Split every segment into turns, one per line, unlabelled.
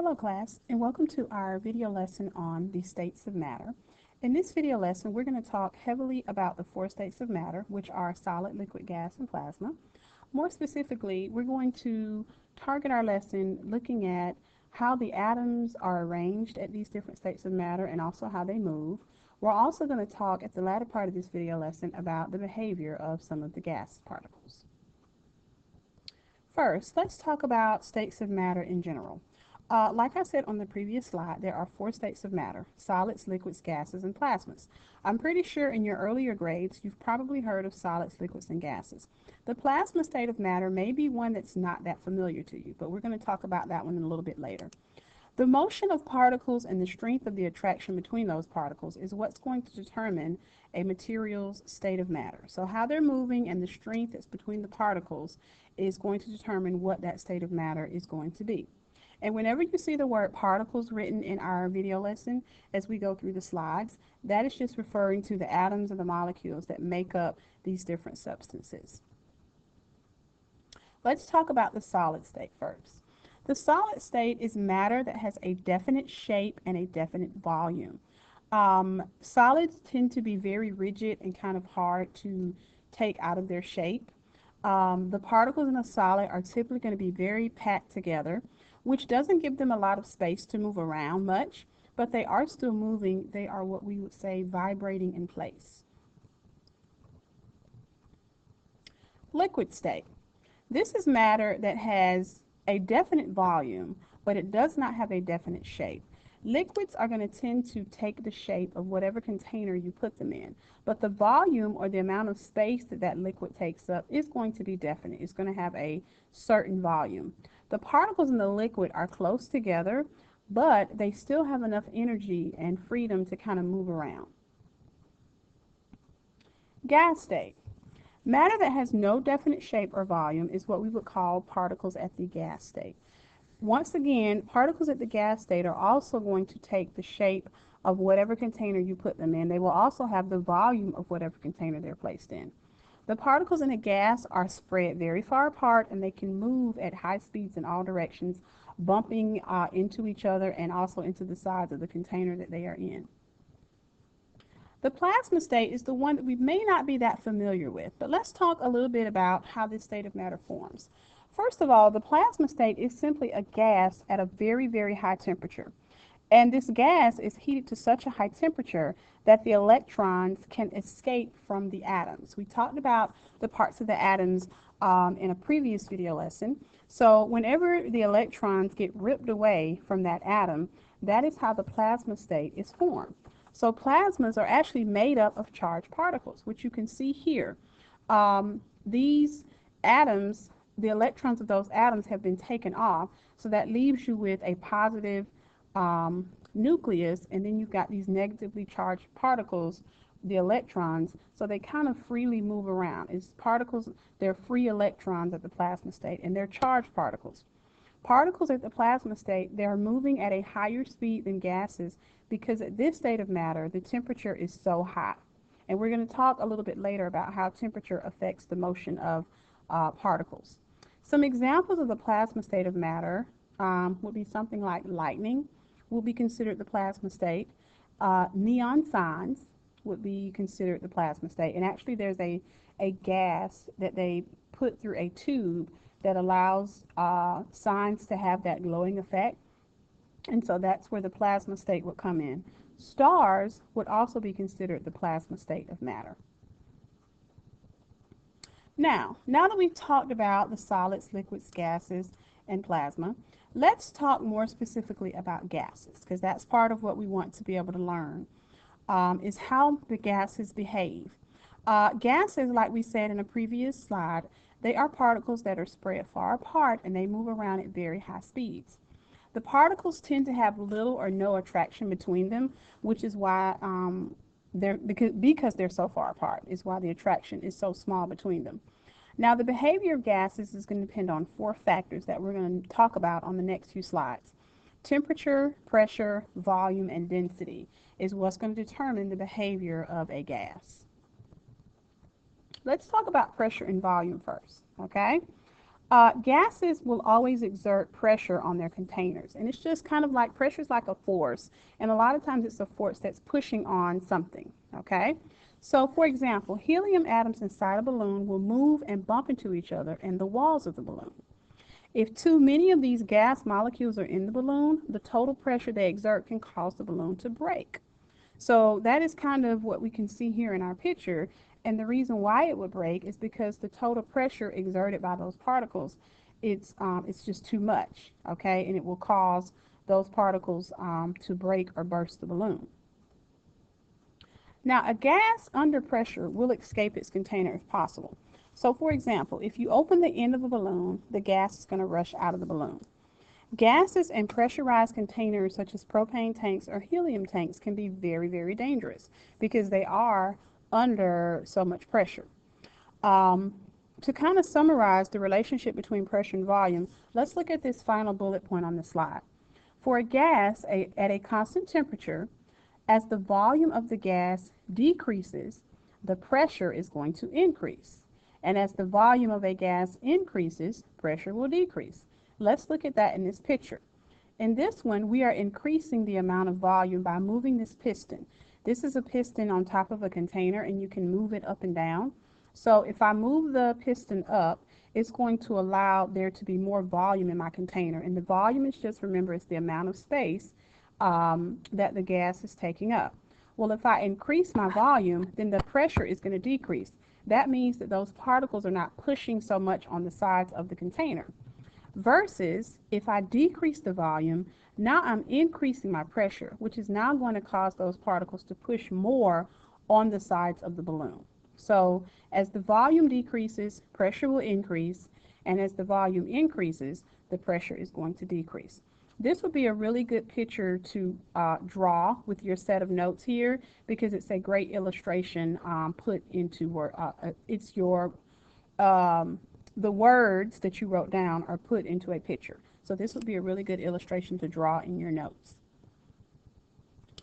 Hello class, and welcome to our video lesson on the states of matter. In this video lesson, we're going to talk heavily about the four states of matter, which are solid, liquid, gas, and plasma. More specifically, we're going to target our lesson looking at how the atoms are arranged at these different states of matter and also how they move. We're also going to talk at the latter part of this video lesson about the behavior of some of the gas particles. First, let's talk about states of matter in general. Like I said on the previous slide, there are four states of matter: solids, liquids, gases, and plasmas. I'm pretty sure in your earlier grades you've probably heard of solids, liquids, and gases. The plasma state of matter may be one that's not that familiar to you, but we're going to talk about that one in a little bit later. The motion of particles and the strength of the attraction between those particles is what's going to determine a material's state of matter. So how they're moving and the strength that's between the particles is going to determine what that state of matter is going to be. And whenever you see the word particles written in our video lesson as we go through the slides, that is just referring to the atoms and the molecules that make up these different substances. Let's talk about the solid state first. The solid state is matter that has a definite shape and a definite volume. Solids tend to be very rigid and kind of hard to take out of their shape. The particles in a solid are typically going to be very packed together, which doesn't give them a lot of space to move around much, but they are still moving. They are what we would say vibrating in place. Liquid state. This is matter that has a definite volume, but it does not have a definite shape. Liquids are going to tend to take the shape of whatever container you put them in, but the volume or the amount of space that that liquid takes up is going to be definite. It's going to have a certain volume. The particles in the liquid are close together, but they still have enough energy and freedom to kind of move around. Gas state. Matter that has no definite shape or volume is what we would call particles at the gas state. Once again, particles at the gas state are also going to take the shape of whatever container you put them in. They will also have the volume of whatever container they're placed in. The particles in a gas are spread very far apart, and they can move at high speeds in all directions, bumping into each other and also into the sides of the container that they are in. The plasma state is the one that we may not be that familiar with, but let's talk a little bit about how this state of matter forms. First of all, the plasma state is simply a gas at a very, very high temperature. And this gas is heated to such a high temperature that the electrons can escape from the atoms. We talked about the parts of the atoms in a previous video lesson. So whenever the electrons get ripped away from that atom, that is how the plasma state is formed. So plasmas are actually made up of charged particles, which you can see here. These atoms, the electrons of those atoms have been taken off, so that leaves you with a positive nucleus, and then you've got these negatively charged particles, the electrons, so they kind of freely move around. It's particles, they're free electrons at the plasma state, and they're charged particles. Particles at the plasma state, they're moving at a higher speed than gases because at this state of matter, the temperature is so high. And we're going to talk a little bit later about how temperature affects the motion of particles. Some examples of the plasma state of matter would be something like lightning will be considered the plasma state. Neon signs would be considered the plasma state. And actually there's a gas that they put through a tube that allows signs to have that glowing effect. And so that's where the plasma state would come in. Stars would also be considered the plasma state of matter. Now that we've talked about the solids, liquids, gases, and plasma, let's talk more specifically about gases, because that's part of what we want to be able to learn, is how the gases behave. Gases, like we said in a previous slide, they are particles that are spread far apart and they move around at very high speeds. The particles tend to have little or no attraction between them, which is why because they're so far apart is why the attraction is so small between them. Now the behavior of gases is going to depend on four factors that we're going to talk about on the next few slides. Temperature, pressure, volume, and density is what's going to determine the behavior of a gas. Let's talk about pressure and volume first, okay? Gases will always exert pressure on their containers, and it's just kind of like pressure is like a force, and a lot of times it's a force that's pushing on something. Okay, so for example, helium atoms inside a balloon will move and bump into each other and the walls of the balloon. If too many of these gas molecules are in the balloon, the total pressure they exert can cause the balloon to break. So that is kind of what we can see here in our picture. And the reason why it would break is because the total pressure exerted by those particles, it's just too much, okay? And it will cause those particles to break or burst the balloon. Now, a gas under pressure will escape its container if possible. So, for example, if you open the end of a balloon, the gas is going to rush out of the balloon. Gases in pressurized containers such as propane tanks or helium tanks can be very, very dangerous because they are under so much pressure. Um, to kind of summarize the relationship between pressure and volume, let's look at this final bullet point on the slide. For a gas at a constant temperature, as the volume of the gas decreases, the pressure is going to increase. And as the volume of a gas increases, pressure will decrease. Let's look at that in this picture. In this one, we are increasing the amount of volume by moving this piston. This is a piston on top of a container, and you can move it up and down. So if I move the piston up, it's going to allow there to be more volume in my container. And the volume is just, remember, it's the amount of space that the gas is taking up. Well, if I increase my volume, then the pressure is going to decrease. That means that those particles are not pushing so much on the sides of the container. Versus if I decrease the volume, now I'm increasing my pressure, which is now going to cause those particles to push more on the sides of the balloon. So as the volume decreases, pressure will increase, and as the volume increases, the pressure is going to decrease. This would be a really good picture to draw with your set of notes here because it's a great illustration put into it's your the words that you wrote down are put into a picture. So this would be a really good illustration to draw in your notes.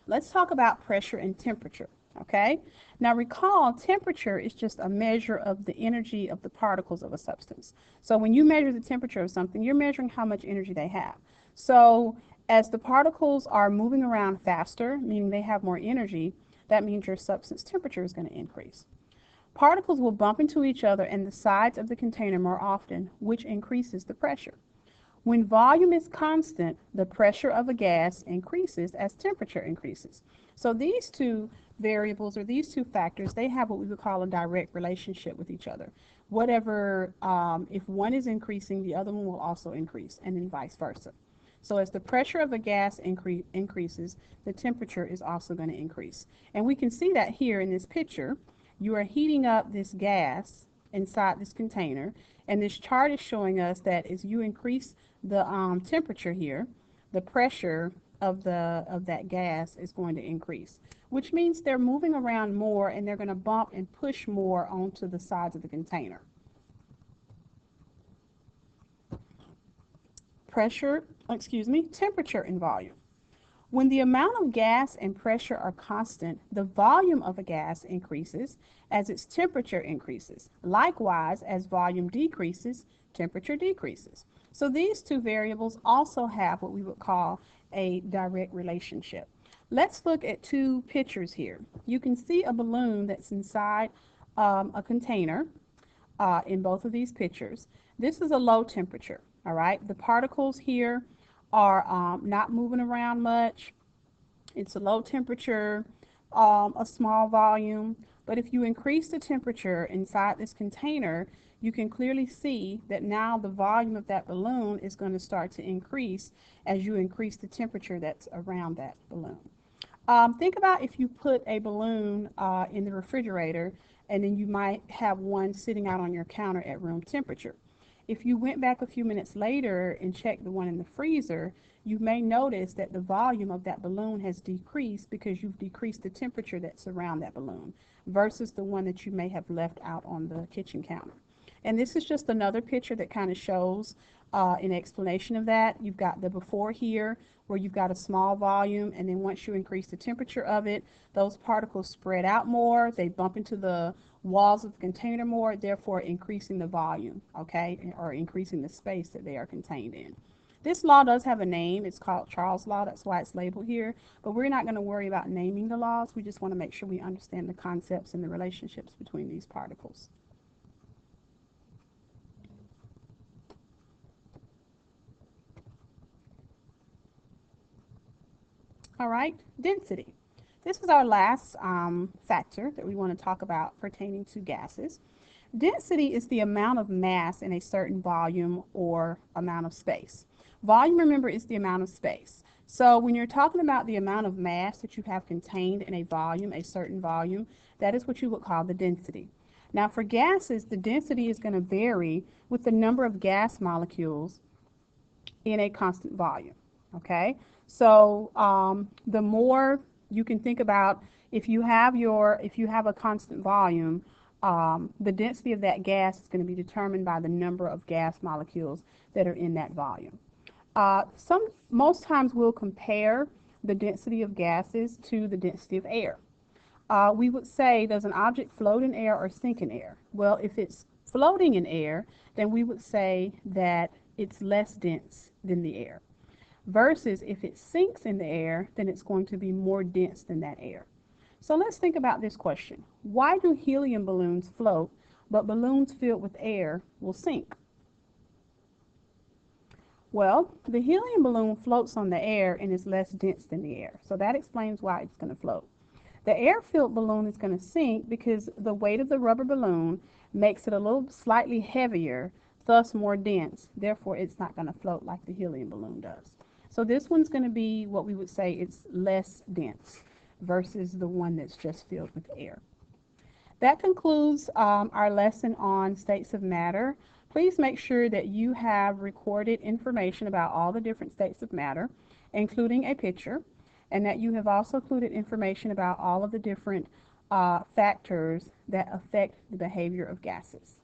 Let's talk about pressure and temperature. Okay, now recall temperature is just a measure of the energy of the particles of a substance. So when you measure the temperature of something, you're measuring how much energy they have. So as the particles are moving around faster, meaning they have more energy, that means your substance temperature is going to increase. Particles will bump into each other and the sides of the container more often, which increases the pressure. When volume is constant, the pressure of a gas increases as temperature increases. So these two variables or these two factors, they have what we would call a direct relationship with each other. Whatever, if one is increasing, the other one will also increase, and then vice versa. So as the pressure of a gas increases, the temperature is also going to increase. And we can see that here in this picture. You are heating up this gas inside this container, and this chart is showing us that as you increase the temperature here, the pressure of that gas is going to increase, which means they're moving around more and they're going to bump and push more onto the sides of the container. Temperature and volume. When the amount of gas and pressure are constant, the volume of a gas increases as its temperature increases. Likewise, as volume decreases, temperature decreases. So these two variables also have what we would call a direct relationship. Let's look at two pictures here. You can see a balloon that's inside a container in both of these pictures. This is a low temperature, all right? The particles here are not moving around much. It's a low temperature, a small volume. But if you increase the temperature inside this container, you can clearly see that now the volume of that balloon is going to start to increase as you increase the temperature that's around that balloon. Think about if you put a balloon in the refrigerator and then you might have one sitting out on your counter at room temperature. If you went back a few minutes later and checked the one in the freezer, you may notice that the volume of that balloon has decreased because you've decreased the temperature that's around that balloon versus the one that you may have left out on the kitchen counter. And this is just another picture that kind of shows an explanation of that. You've got the before here where you've got a small volume, and then once you increase the temperature of it, those particles spread out more, they bump into the walls of the container more, therefore increasing the volume, okay, or increasing the space that they are contained in. This law does have a name. It's called Charles' Law. That's why it's labeled here. But we're not going to worry about naming the laws. We just want to make sure we understand the concepts and the relationships between these particles. All right, density. This is our last factor that we want to talk about pertaining to gases. Density is the amount of mass in a certain volume or amount of space. Volume, remember, is the amount of space. So when you're talking about the amount of mass that you have contained in a volume, a certain volume, that is what you would call the density. Now for gases, the density is going to vary with the number of gas molecules in a constant volume. Okay, so the more you can think about, if you have a constant volume, the density of that gas is going to be determined by the number of gas molecules that are in that volume. Most times we'll compare the density of gases to the density of air. We would say, does an object float in air or sink in air? Well, if it's floating in air, then we would say that it's less dense than the air. Versus if it sinks in the air, then it's going to be more dense than that air. So let's think about this question. Why do helium balloons float, but balloons filled with air will sink? Well, the helium balloon floats on the air and is less dense than the air. So that explains why it's going to float. The air-filled balloon is going to sink because the weight of the rubber balloon makes it a little slightly heavier, thus more dense. Therefore, it's not going to float like the helium balloon does. So this one's going to be what we would say it's less dense versus the one that's just filled with air. That concludes our lesson on states of matter. Please make sure that you have recorded information about all the different states of matter, including a picture, and that you have also included information about all of the different factors that affect the behavior of gases.